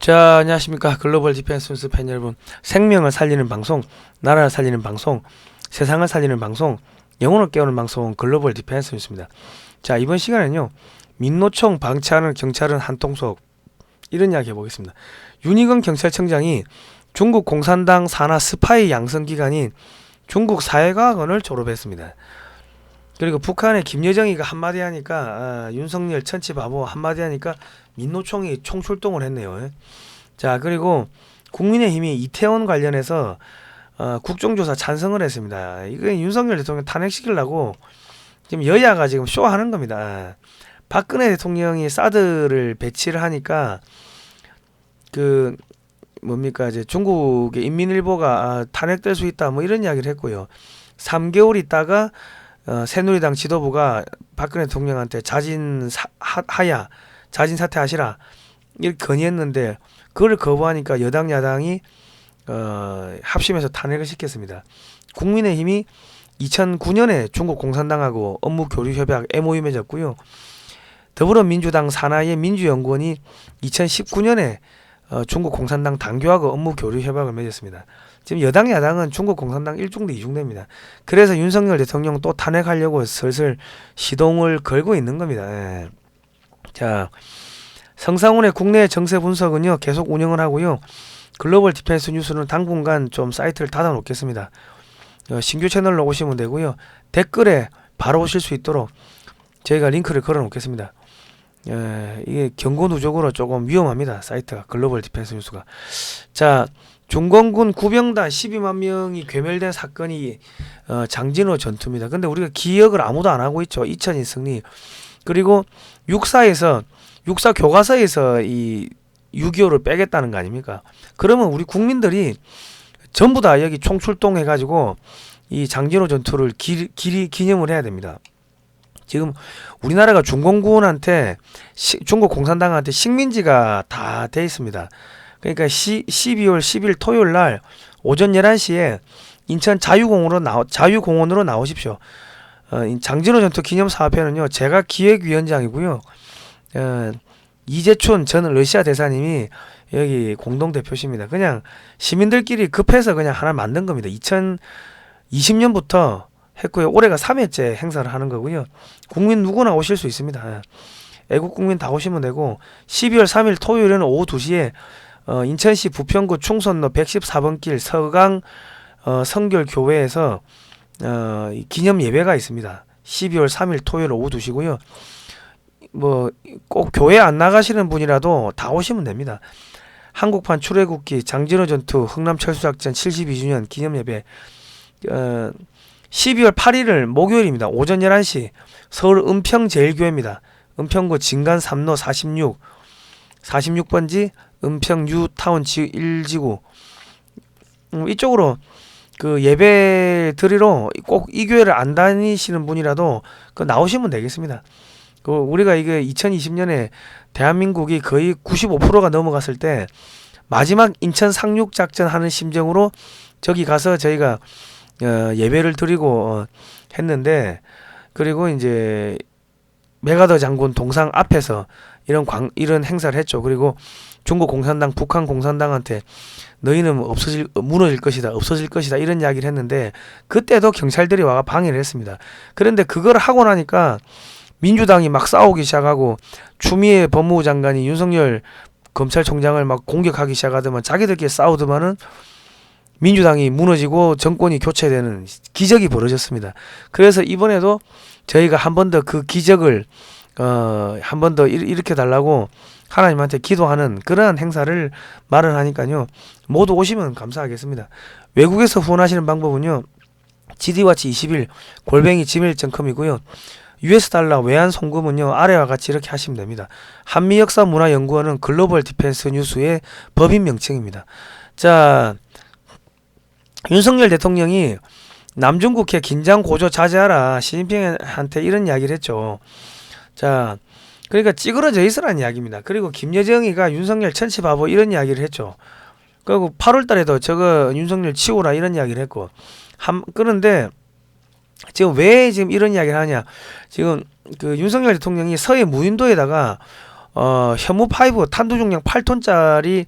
자, 안녕하십니까. 글로벌 디펜스 뉴스 팬 여러분. 생명을 살리는 방송, 나라를 살리는 방송, 세상을 살리는 방송, 영혼을 깨우는 방송, 글로벌 디펜스 뉴스입니다. 자, 이번 시간에는요, 민노총 방치하는 경찰은 한통속, 이런 이야기 해보겠습니다. 윤희건 경찰청장이 중국 공산당 산하 스파이 양성기관인 중국 사회과학원을 졸업했습니다. 그리고 북한의 김여정이가 한마디 하니까 윤석열 천치바보 한마디 하니까 민노총이 총출동을 했네요. 자, 그리고 국민의힘이 이태원 관련해서 국정조사 찬성을 했습니다. 이거 윤석열 대통령 탄핵시키려고 지금 여야가 지금 쇼하는 겁니다. 박근혜 대통령이 사드를 배치를 하니까 그 뭡니까 이제 중국의 인민일보가 탄핵될 수 있다 뭐 이런 이야기를 했고요. 3개월 있다가 새누리당 지도부가 박근혜 대통령한테 자진 사퇴하시라 이렇게 건의했는데 그걸 거부하니까 여당 야당이 합심해서 탄핵을 시켰습니다. 국민의힘이 2009년에 중국 공산당하고 업무 교류 협약 MOU 맺었고요. 더불어민주당 산하의 민주연구원이 2019년에 중국 공산당 당교하고 업무 교류 협약을 맺었습니다. 지금 여당 야당은 중국 공산당 1중대 2중대입니다. 그래서 윤석열 대통령 또 탄핵하려고 슬슬 시동을 걸고 있는 겁니다. 예. 자, 성상훈의 국내 정세 분석은요 계속 운영을 하고요. 글로벌 디펜스 뉴스는 당분간 좀 사이트를 닫아 놓겠습니다. 신규 채널로 오시면 되고요. 댓글에 바로 오실 수 있도록 저희가 링크를 걸어 놓겠습니다. 이게 경고 누적으로 조금 위험합니다. 사이트가 글로벌 디펜스 뉴스가. 자, 중공군 구병단 12만 명이 괴멸된 사건이 장진호 전투입니다. 근데 우리가 기억을 아무도 안 하고 있죠. 이천인 승리. 그리고 육사 교과서에서 이 6.25를 빼겠다는 거 아닙니까? 그러면 우리 국민들이 전부 다 여기 총출동해 가지고 이 장진호 전투를 기념을 해야 됩니다. 지금 우리나라가 중공군한테 중국 공산당한테 식민지가 다 돼 있습니다. 그러니까 12월 10일 토요일 날 오전 11시에 인천 자유공원으로 나오십시오. 장진호 전투 기념사업회는요. 제가 기획위원장이고요. 이재춘 전 러시아 대사님이 여기 공동대표십니다. 그냥 시민들끼리 급해서 그냥 하나 만든 겁니다. 2020년부터 했고요. 올해가 3회째 행사를 하는 거고요. 국민 누구나 오실 수 있습니다. 애국 국민 다 오시면 되고 12월 3일 토요일에는 오후 2시에 인천시 부평구 충선로 114번 길 서강 성결교회에서 기념 예배가 있습니다. 12월 3일 토요일 오후 2시고요. 뭐 꼭 교회 안 나가시는 분이라도 다 오시면 됩니다. 한국판 출애굽기 장진호 전투 흥남철수작전 72주년 기념 예배 12월 8일을 목요일입니다. 오전 11시 서울 은평제일교회입니다. 은평구 진간 3로 46번지 은평 뉴타운 1지구 이쪽으로 그 예배 드리러 꼭 이 교회를 안 다니시는 분이라도 그 나오시면 되겠습니다. 그 우리가 이게 2020년에 대한민국이 거의 95%가 넘어갔을 때 마지막 인천 상륙작전 하는 심정으로 저기 가서 저희가 예배를 드리고 했는데 그리고 이제 메가더 장군 동상 앞에서 이런 행사를 했죠. 그리고 중국 공산당, 북한 공산당한테 너희는 무너질 것이다, 없어질 것이다 이런 이야기를 했는데 그때도 경찰들이 와가 방해를 했습니다. 그런데 그걸 하고 나니까 민주당이 막 싸우기 시작하고 추미애 법무부 장관이 윤석열 검찰총장을 막 공격하기 시작하더만 자기들끼리 싸우더만은 민주당이 무너지고 정권이 교체되는 기적이 벌어졌습니다. 그래서 이번에도 저희가 한 번 더 그 기적을 한 번 더 일으켜 달라고 하나님한테 기도하는 그러한 행사를 마련하니까요. 모두 오시면 감사하겠습니다. 외국에서 후원하시는 방법은요. GDWatch21 @gmail.com이고요. US달러 외환 송금은요. 아래와 같이 이렇게 하시면 됩니다. 한미역사문화연구원은 글로벌 디펜스 뉴스의 법인 명칭입니다. 자, 윤석열 대통령이 남중국해 긴장 고조 자제하라 시진핑한테 이런 이야기를 했죠. 자, 그러니까 찌그러져 있으라는 이야기입니다. 그리고 김여정이가 윤석열 천치바보 이런 이야기를 했죠. 그리고 8월 달에도 저거 윤석열 치우라 이런 이야기를 했고 그런데 지금 왜 지금 이런 이야기를 하냐. 지금 그 윤석열 대통령이 서해 무인도에다가 현무5 탄도 중량 8톤짜리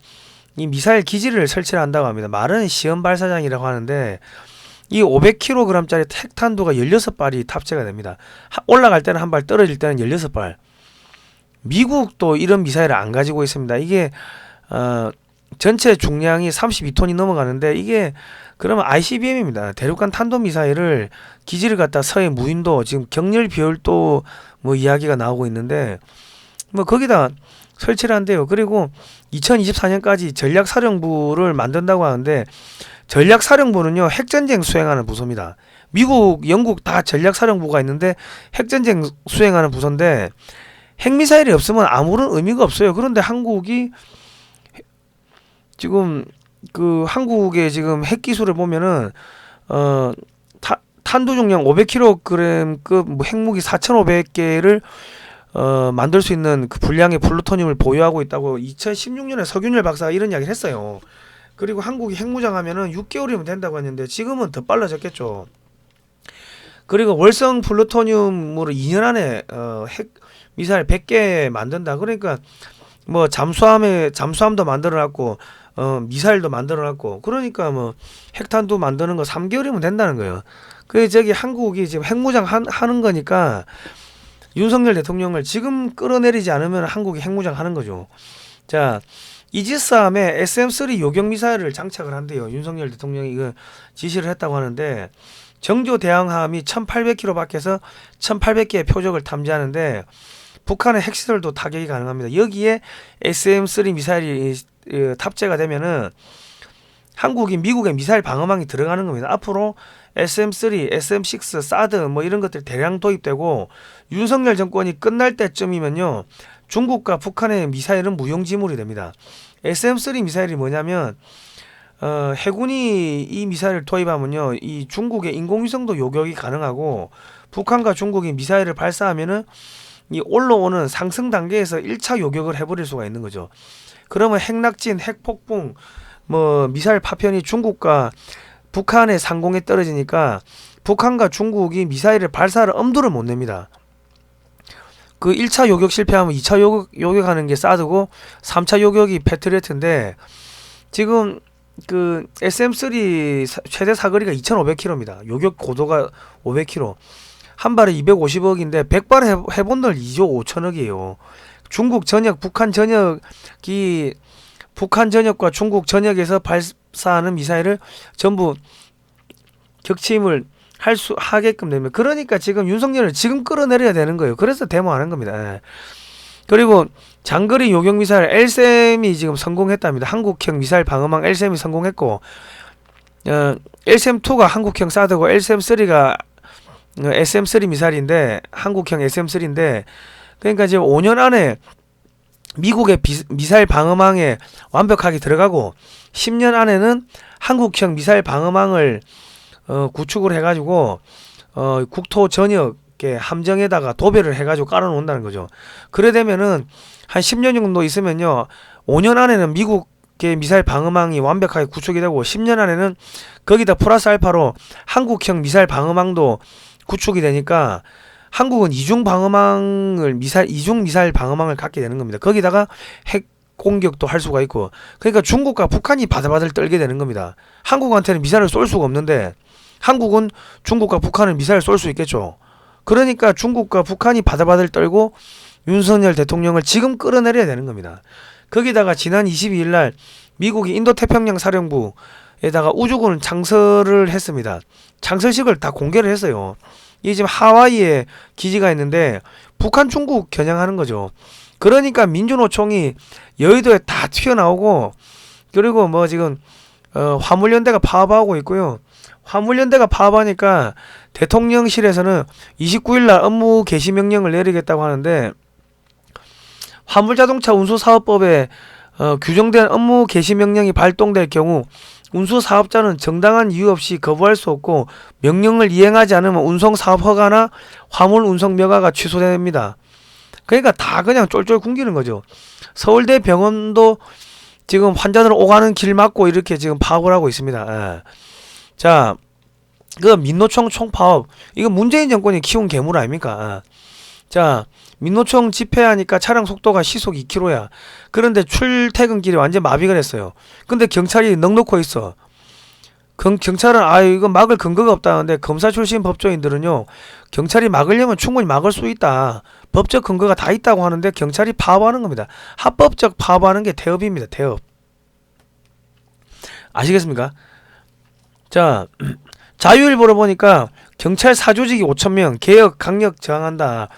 이 미사일 기지를 설치를 한다고 합니다. 말은 시험 발사장이라고 하는데 이 500kg짜리 핵탄두가 16발이 탑재가 됩니다. 올라갈 때는 한 발, 떨어질 때는 16발. 미국도 이런 미사일을 안 가지고 있습니다. 이게 전체 중량이 32톤이 넘어가는데 이게 그러면 ICBM입니다. 대륙간 탄도미사일을 기지를 갖다 서해 무인도 지금 경렬 비율도 뭐 이야기가 나오고 있는데 뭐 거기다 설치를 한대요. 그리고 2024년까지 전략사령부를 만든다고 하는데 전략사령부는요 핵전쟁 수행하는 부서입니다. 미국, 영국 다 전략사령부가 있는데 핵전쟁 수행하는 부서인데 핵미사일이 없으면 아무런 의미가 없어요. 그런데 한국이 지금 그 한국의 지금 핵 기술을 보면은 탄두 중량 500kg급 뭐 핵무기 4,500개를 만들 수 있는 그 분량의 플루토늄을 보유하고 있다고 2016년에 서균열 박사가 이런 이야기를 했어요. 그리고 한국이 핵무장하면은 6개월이면 된다고 했는데 지금은 더 빨라졌겠죠. 그리고 월성 플루토늄으로 2년 안에 핵 미사일 100개 만든다. 그러니까 뭐 잠수함도 만들어놨고 미사일도 만들어놨고 그러니까 뭐 핵탄두 만드는 거 3개월이면 된다는 거예요. 그 저기 한국이 지금 핵무장 하는 거니까 윤석열 대통령을 지금 끌어내리지 않으면 한국이 핵무장 하는 거죠. 자, 이지스함에 SM-3 요격 미사일을 장착을 한대요. 윤석열 대통령이 이거 지시를 했다고 하는데 정조 대항함이 1800km 밖에서 1800개의 표적을 탐지하는데 북한의 핵시설도 타격이 가능합니다. 여기에 SM-3 미사일이 탑재가 되면은 한국이 미국의 미사일 방어망이 들어가는 겁니다. 앞으로 SM-3, SM-6, 사드 뭐 이런 것들이 대량 도입되고 윤석열 정권이 끝날 때쯤이면요 중국과 북한의 미사일은 무용지물이 됩니다. SM-3 미사일이 뭐냐면 해군이 이 미사일을 도입하면요 이 중국의 인공위성도 요격이 가능하고 북한과 중국이 미사일을 발사하면은 이 올라오는 상승 단계에서 1차 요격을 해버릴 수가 있는 거죠. 그러면 핵낙진, 핵폭풍, 뭐 미사일 파편이 중국과 북한의 상공에 떨어지니까 북한과 중국이 미사일을 발사를 엄두를 못 냅니다. 그 1차 요격 실패하면 2차 요격하는 게 사드고 3차 요격이 패트리어트인데 지금 그 SM-3 최대 사거리가 2,500km입니다. 요격 고도가 500km. 한 발에 250억인데 100발 해본들 2조 5천억이에요. 중국 전역, 북한 전역이 북한 전역과 중국 전역에서 발사하는 미사일을 전부 격침을 하게끔 되면 그러니까 지금 윤석열을 지금 끌어내려야 되는 거예요. 그래서 데모하는 겁니다. 그리고 장거리 요격 미사일 LSM이 지금 성공했답니다. 한국형 미사일 방어망 LSM이 성공했고 LSM2가 한국형 사드고 LSM3가 SM-3 미사일인데 한국형 SM-3인데 그러니까 지금 5년 안에 미국의 미사일 방어망에 완벽하게 들어가고 10년 안에는 한국형 미사일 방어망을 구축을 해가지고 국토 전역의 함정에다가 도배를 해가지고 깔아놓는다는 거죠. 그래 되면은 한 10년 정도 있으면요 5년 안에는 미국의 미사일 방어망이 완벽하게 구축이 되고 10년 안에는 거기다 플러스 알파로 한국형 미사일 방어망도 구축이 되니까 한국은 이중 미사일 방어망을 갖게 되는 겁니다. 거기다가 핵 공격도 할 수가 있고 그러니까 중국과 북한이 바들바들 떨게 되는 겁니다. 한국한테는 미사일을 쏠 수가 없는데 한국은 중국과 북한은 미사일을 쏠 수 있겠죠. 그러니까 중국과 북한이 바들바들 떨고 윤석열 대통령을 지금 끌어내려야 되는 겁니다. 거기다가 지난 22일 날 미국이 인도태평양 사령부에다가 우주군 창설을 했습니다. 창설식을 다 공개를 했어요. 이 지금 하와이에 기지가 있는데 북한 중국 겨냥하는 거죠. 그러니까 민주노총이 여의도에 다 튀어나오고 그리고 뭐 지금 화물연대가 파업하고 있고요. 화물연대가 파업하니까 대통령실에서는 29일날 업무 개시 명령을 내리겠다고 하는데 화물자동차 운수사업법에 규정된 업무 개시 명령이 발동될 경우 운수사업자는 정당한 이유 없이 거부할 수 없고 명령을 이행하지 않으면 운송사업 허가나 화물 운송 mö가가 취소됩니다. 그러니까 다 그냥 쫄쫄 굶기는 거죠. 서울대 병원도 지금 환자들 오가는 길 막고 이렇게 지금 파업을 하고 있습니다. 예. 자, 그 민노총 총파업 이거 문재인 정권이 키운 괴물 아닙니까? 자, 민노총 집회하니까 차량 속도가 시속 2km야. 그런데 출퇴근길이 완전 마비가 됐어요. 근데 경찰이 넉넉고 있어. 경찰은 이거 막을 근거가 없다는데, 검사 출신 법조인들은요, 경찰이 막으려면 충분히 막을 수 있다, 법적 근거가 다 있다고 하는데 경찰이 파업하는 겁니다. 합법적 파업하는 게 태업입니다. 태업. 아시겠습니까? 자, 자유일보를 보니까 경찰 사조직이 5,000명 개혁 강력 저항한다.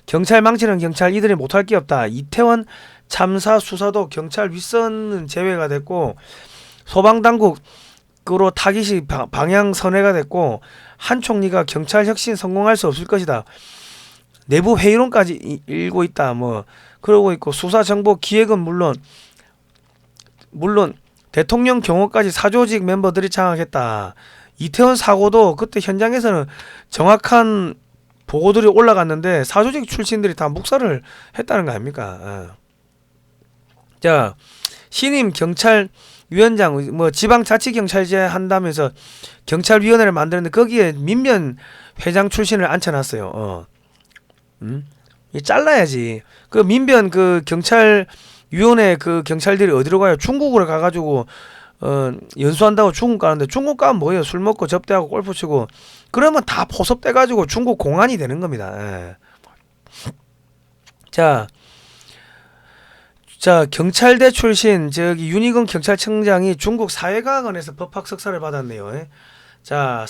경찰 망치는 경찰, 이들이 못할 게 없다. 이태원 참사 수사도 경찰 윗선은 제외가 됐고, 소방당국으로 타깃이 방향 선회가 됐고, 한 총리가 경찰 혁신 성공할 수 없을 것이다. 내부 회의론까지 일고 있다. 뭐 그러고 있고, 수사 정보 기획은 물론 대통령 경호까지 사조직 멤버들이 장악했다. 이태원 사고도 그때 현장에서는 정확한 보고들이 올라갔는데 사조직 출신들이 다 묵살을 했다는 거 아닙니까? 자, 신임 경찰위원장, 뭐 지방자치경찰제 한다면서 경찰위원회를 만드는데 거기에 민변 회장 출신을 앉혀놨어요. 잘라야지. 그 민변 그 경찰위원회 그 경찰들이 어디로 가요? 중국으로 가가지고 연수한다고 중국 가는데, 중국 가면 뭐예요? 술 먹고 접대하고 골프 치고, 그러면 다 포섭돼가지고 중국 공안이 되는 겁니다. 예. 자, 경찰대 출신 윤희근 경찰청장이 중국 사회과학원에서 법학 석사를 받았네요. 예. 자,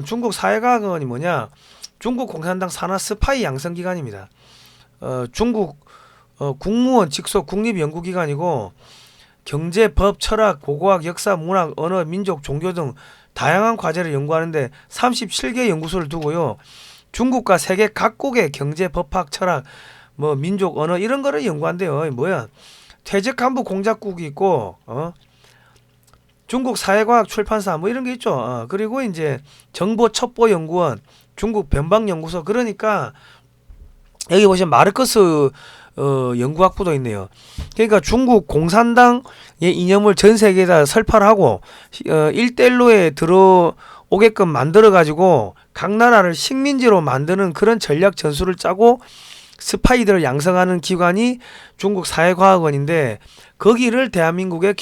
중국 사회과학원이 뭐냐? 중국 공산당 산하 스파이 양성기관입니다. 중국 국무원 직속 국립연구기관이고, 경제, 법, 철학, 고고학, 역사, 문학, 언어, 민족, 종교 등 다양한 과제를 연구하는데 37개 연구소를 두고요, 중국과 세계 각국의 경제, 법학, 철학, 뭐 민족, 언어 이런 거를 연구한대요. 뭐야? 퇴직 간부 공작국이 있고, 중국 사회과학 출판사 뭐 이런 게 있죠. 그리고 이제 정보첩보연구원, 중국 변방연구소. 그러니까 여기 보시면 마르크스 연구학부도 있네요. 그러니까 중국 공산당의 이념을 전 세계에다 설파하고 1대1로에 들어오게끔 만들어가지고 각 나라를 식민지로 만드는 그런 전략 전술을 짜고 스파이들을 양성하는 기관이 중국 사회과학원인데, 거기를 대한민국의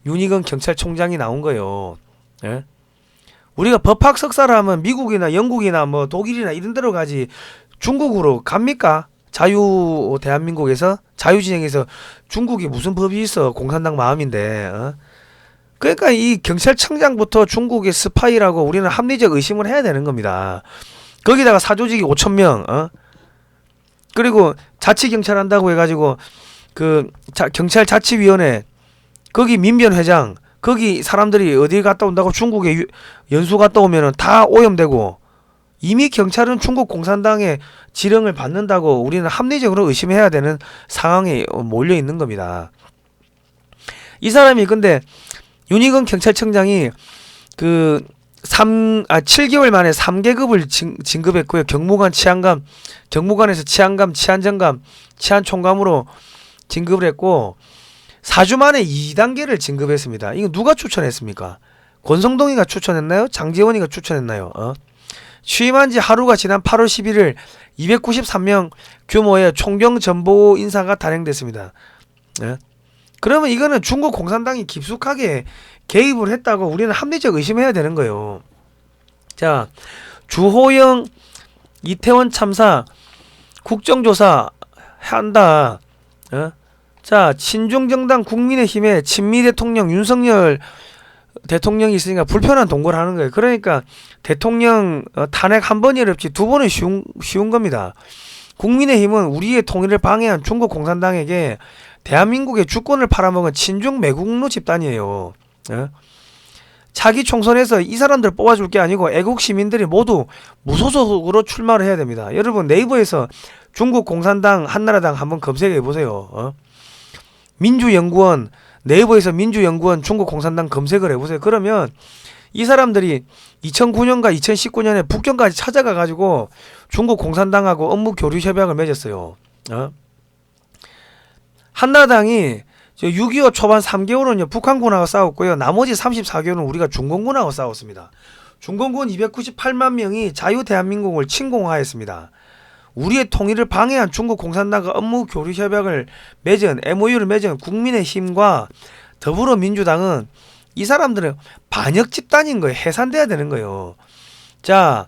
윤희근 경찰총장이 나온 거예요. 예? 우리가 법학 석사를 하면 미국이나 영국이나 뭐 독일이나 이런 데로 가지 중국으로 갑니까? 대한민국에서 자유진영에서 중국이 무슨 법이 있어? 공산당 마음인데. 그러니까 이 경찰청장부터 중국의 스파이라고 우리는 합리적 의심을 해야 되는 겁니다. 거기다가 사조직이 5,000명. 그리고 자치경찰 한다고 해가지고 경찰 자치위원회, 거기 민변회장, 거기 사람들이 어디 갔다 온다고 중국에 연수 갔다 오면은 다 오염되고, 이미 경찰은 중국 공산당의 지령을 받는다고 우리는 합리적으로 의심해야 되는 상황에 몰려 있는 겁니다. 이 사람이 근데 윤희근 경찰청장이 7개월 만에 3계급을 진급했고요. 경무관에서 치안감, 치안정감, 치안총감으로 진급을 했고, 4주 만에 2단계를 진급했습니다. 이거 누가 추천했습니까? 권성동이가 추천했나요? 장제원이가 추천했나요? 취임한 지 하루가 지난 8월 11일 293명 규모의 총경 전보 인사가 단행됐습니다. 예? 그러면 이거는 중국 공산당이 깊숙하게 개입을 했다고 우리는 합리적 의심해야 되는 거예요. 자, 주호영 이태원 참사 국정조사 한다. 자, 친중정당 국민의힘에 친미 대통령 윤석열 대통령이 있으니까 불편한 동거를 하는 거예요. 그러니까 대통령 탄핵 한 번이 어렵지 두 번은 쉬운 겁니다. 국민의힘은 우리의 통일을 방해한 중국 공산당에게 대한민국의 주권을 팔아먹은 친중 매국노 집단이에요. 차기 총선에서 이 사람들 뽑아줄 게 아니고 애국 시민들이 모두 무소속으로 출마를 해야 됩니다. 여러분 네이버에서 중국 공산당 한나라당 한번 검색해 보세요. 민주연구원, 네이버에서 민주연구원 중국 공산당 검색을 해보세요. 그러면 이 사람들이 2009년과 2019년에 북경까지 찾아가 가지고 중국 공산당하고 업무 교류 협약을 맺었어요. 한나라당이 6.25 초반 3개월은 북한군하고 싸웠고요. 나머지 34개월은 우리가 중공군하고 싸웠습니다. 중공군 298만 명이 자유 대한민국을 침공하였습니다. 우리의 통일을 방해한 중국 공산당과 업무 교류 협약을 맺은 MOU를 맺은 국민의힘과 더불어민주당은 이 사람들은 반역 집단인 거예요. 해산돼야 되는 거예요. 자,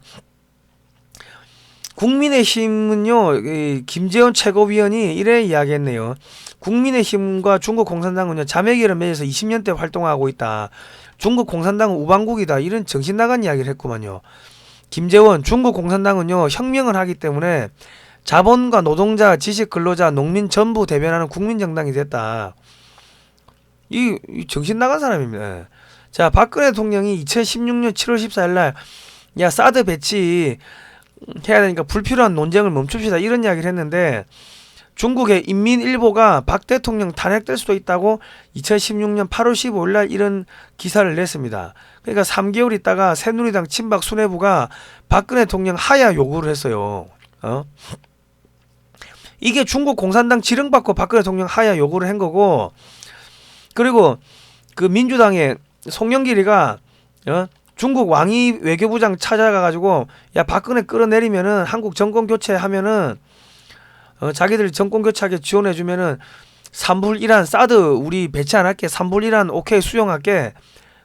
국민의힘은요, 김재원 최고위원이 이래 이야기했네요. 국민의힘과 중국 공산당은요, 자매결을 맺어서 20년대 활동하고 있다. 중국 공산당은 우방국이다. 이런 정신나간 이야기를 했구만요. 김재원, 중국 공산당은요, 혁명을 하기 때문에 자본가, 노동자, 지식 근로자, 농민 전부 대변하는 국민정당이 됐다. 이 정신나간 사람입니다. 자, 박근혜 대통령이 2016년 7월 14일 날, 야, 사드 배치 해야 되니까 불필요한 논쟁을 멈춥시다. 이런 이야기를 했는데, 중국의 인민일보가 박 대통령 탄핵될 수도 있다고 2016년 8월 15일 날 이런 기사를 냈습니다. 그러니까 3개월 있다가 새누리당 친박 수뇌부가 박근혜 대통령 하야 요구를 했어요. 이게 중국 공산당 지령받고 박근혜 대통령 하야 요구를 한 거고, 그리고 그 민주당의 송영길이가 중국 왕이 외교부장 찾아가가지고 야, 박근혜 끌어내리면은 한국 정권 교체하면은 자기들 정권 교체하게 지원해주면은 3불 1한 사드 우리 배치 안 할게, 3불 1한 오케이 수용할게,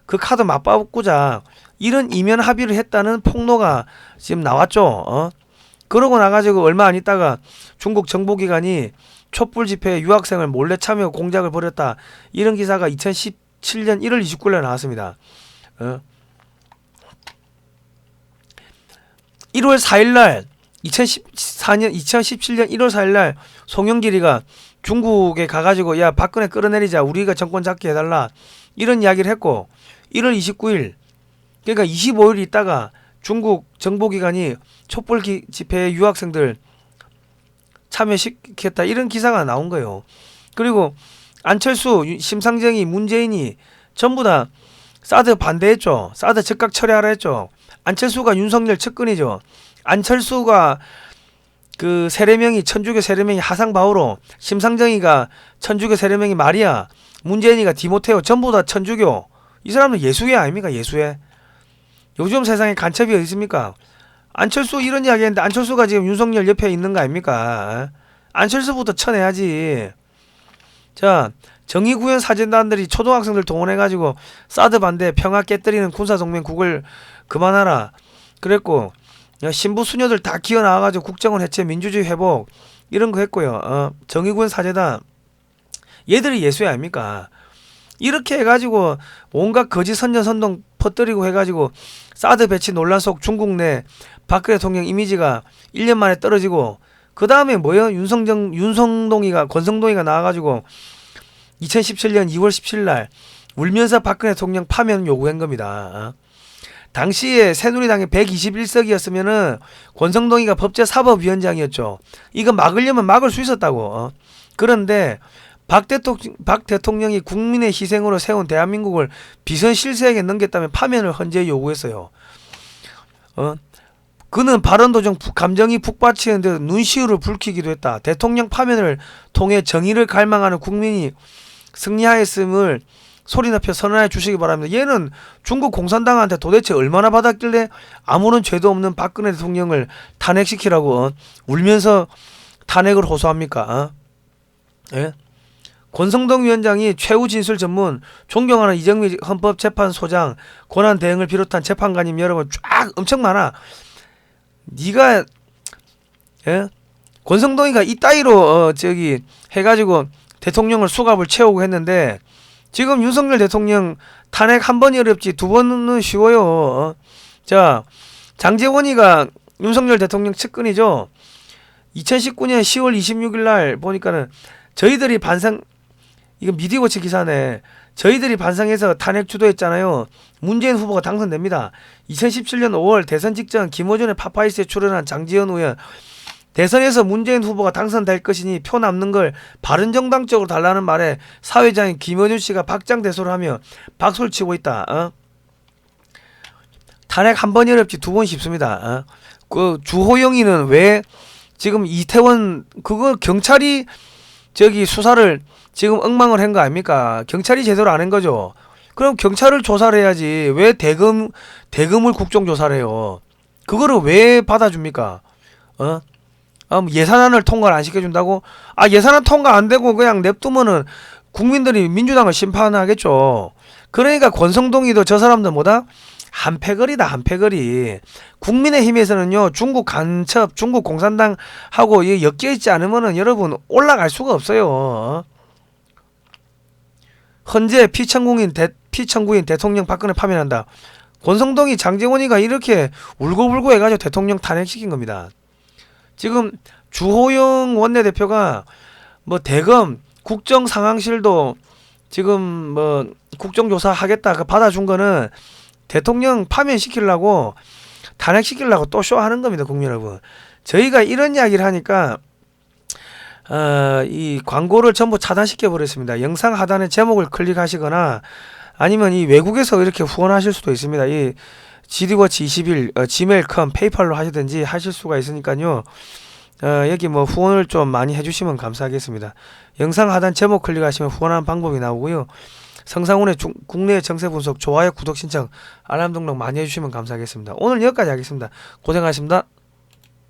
그 카드 맞바꾸자, 이런 이면 합의를 했다는 폭로가 지금 나왔죠. 그러고 나가지고 얼마 안 있다가 중국 정보기관이 촛불 집회에 유학생을 몰래 참여 공작을 벌였다, 이런 기사가 2017년 1월 29일에 나왔습니다. 1월 4일날 2017년 1월 4일날 송영길이가 중국에 가가지고 야, 박근혜 끌어내리자, 우리가 정권 잡게 해달라, 이런 이야기를 했고, 1월 29일 그러니까 25일 있다가 중국 정보기관이 촛불 집회에 유학생들 참여시켰다, 이런 기사가 나온 거예요. 그리고 안철수, 심상정이, 문재인이 전부 다 사드 반대했죠. 사드 즉각 철회하라 했죠. 안철수가 윤석열 측근이죠. 안철수가 그 세례명이 천주교 세례명이 하상바오로, 심상정이가 천주교 세례명이 마리아, 문재인이가 디모테오, 전부 다 천주교. 이 사람은 예수회 아닙니까? 예수회. 요즘 세상에 간첩이 어디 있습니까? 안철수 이런 이야기 했는데 안철수가 지금 윤석열 옆에 있는 거 아닙니까? 안철수부터 쳐내야지. 자, 정의구현 사진단들이 초등학생들 동원해가지고 사드 반대, 평화 깨뜨리는 군사동맹 국을 그만하라 그랬고, 신부 수녀들 다 기어 나와가지고 국정원 해체, 민주주의 회복, 이런 거 했고요. 정의구현 사재단, 얘들이 예수야 아닙니까? 이렇게 해가지고 온갖 거짓 선전 선동 퍼뜨리고 해가지고 사드 배치 논란 속 중국 내 박근혜 대통령 이미지가 1년 만에 떨어지고, 그 다음에 뭐요? 권성동이가 나와가지고 2017년 2월 17일 날 울면서 박근혜 대통령 파면 요구한 겁니다. 당시에 새누리당이 121석이었으면은 권성동이가 법제사법위원장이었죠. 이거 막으려면 막을 수 있었다고. 그런데 박 대통령이 국민의 희생으로 세운 대한민국을 비선 실세에게 넘겼다면 파면을 헌재에 요구했어요. 그는 발언 도중 감정이 북받치는데 눈시울을 붉히기도 했다. 대통령 파면을 통해 정의를 갈망하는 국민이 승리하였음을 소리 높여 선언해 주시기 바랍니다. 얘는 중국 공산당한테 도대체 얼마나 받았길래 아무런 죄도 없는 박근혜 대통령을 탄핵시키라고 울면서 탄핵을 호소합니까? 예? 권성동 위원장이 최후 진술 전문, 존경하는 이정미 헌법재판소장, 권한 대행을 비롯한 재판관님 여러분 쫙 엄청 많아. 네가 권성동이가 이따위로 해가지고 대통령을 수갑을 채우고 했는데, 지금 윤석열 대통령 탄핵 한 번이 어렵지 두 번은 쉬워요. 자, 장제원이가 윤석열 대통령 측근이죠. 2019년 10월 26일 날 보니까는 저희들이 반상, 이거 미디어워치 기사네. 저희들이 반상해서 탄핵 주도했잖아요. 문재인 후보가 당선됩니다. 2017년 5월 대선 직전 김어준의 파파이스에 출연한 장지현 의원, 대선에서 문재인 후보가 당선될 것이니 표 남는 걸 바른정당 쪽으로 달라는 말에 사회자인 김어준 씨가 박장대소를 하며 박수를 치고 있다. 탄핵 한 번이 어렵지 두 번 쉽습니다. 그 주호영이는 왜 지금 이태원 그거 경찰이 수사를 지금 엉망을 한 거 아닙니까? 경찰이 제대로 안 한 거죠. 그럼 경찰을 조사를 해야지 왜 대금을 국정조사를 해요? 그거를 왜 받아줍니까? 예산안을 통과를 안 시켜준다고? 예산안 통과 안 되고 그냥 냅두면은 국민들이 민주당을 심판하겠죠. 그러니까 권성동이도 저 사람들 뭐다? 한패거리다, 한패거리. 국민의힘에서는요, 중국 간첩, 중국 공산당하고 엮여 있지 않으면은 여러분 올라갈 수가 없어요. 헌재 피청구인 대통령 박근혜 파면한다. 권성동이 장제원이가 이렇게 울고불고 해가지고 대통령 탄핵시킨 겁니다. 지금 주호영 원내대표가 뭐 대검 국정상황실도 지금 뭐 국정조사 하겠다 그 받아준 거는 대통령 파면시키려고 탄핵시키려고 또 쇼하는 겁니다. 국민 여러분. 저희가 이런 이야기를 하니까 이 광고를 전부 차단시켜 버렸습니다. 영상 하단의 제목을 클릭하시거나 아니면 이 외국에서 이렇게 후원하실 수도 있습니다. 이 GD워치 21 지메일컴 페이팔로 하시든지 하실 수가 있으니까요. 여기 뭐 후원을 좀 많이 해주시면 감사하겠습니다. 영상 하단 제목 클릭하시면 후원하는 방법이 나오고요. 성상훈의 국내 정세 분석, 좋아요, 구독 신청, 알람 등록 많이 해주시면 감사하겠습니다. 오늘 여기까지 하겠습니다. 고생하셨습니다.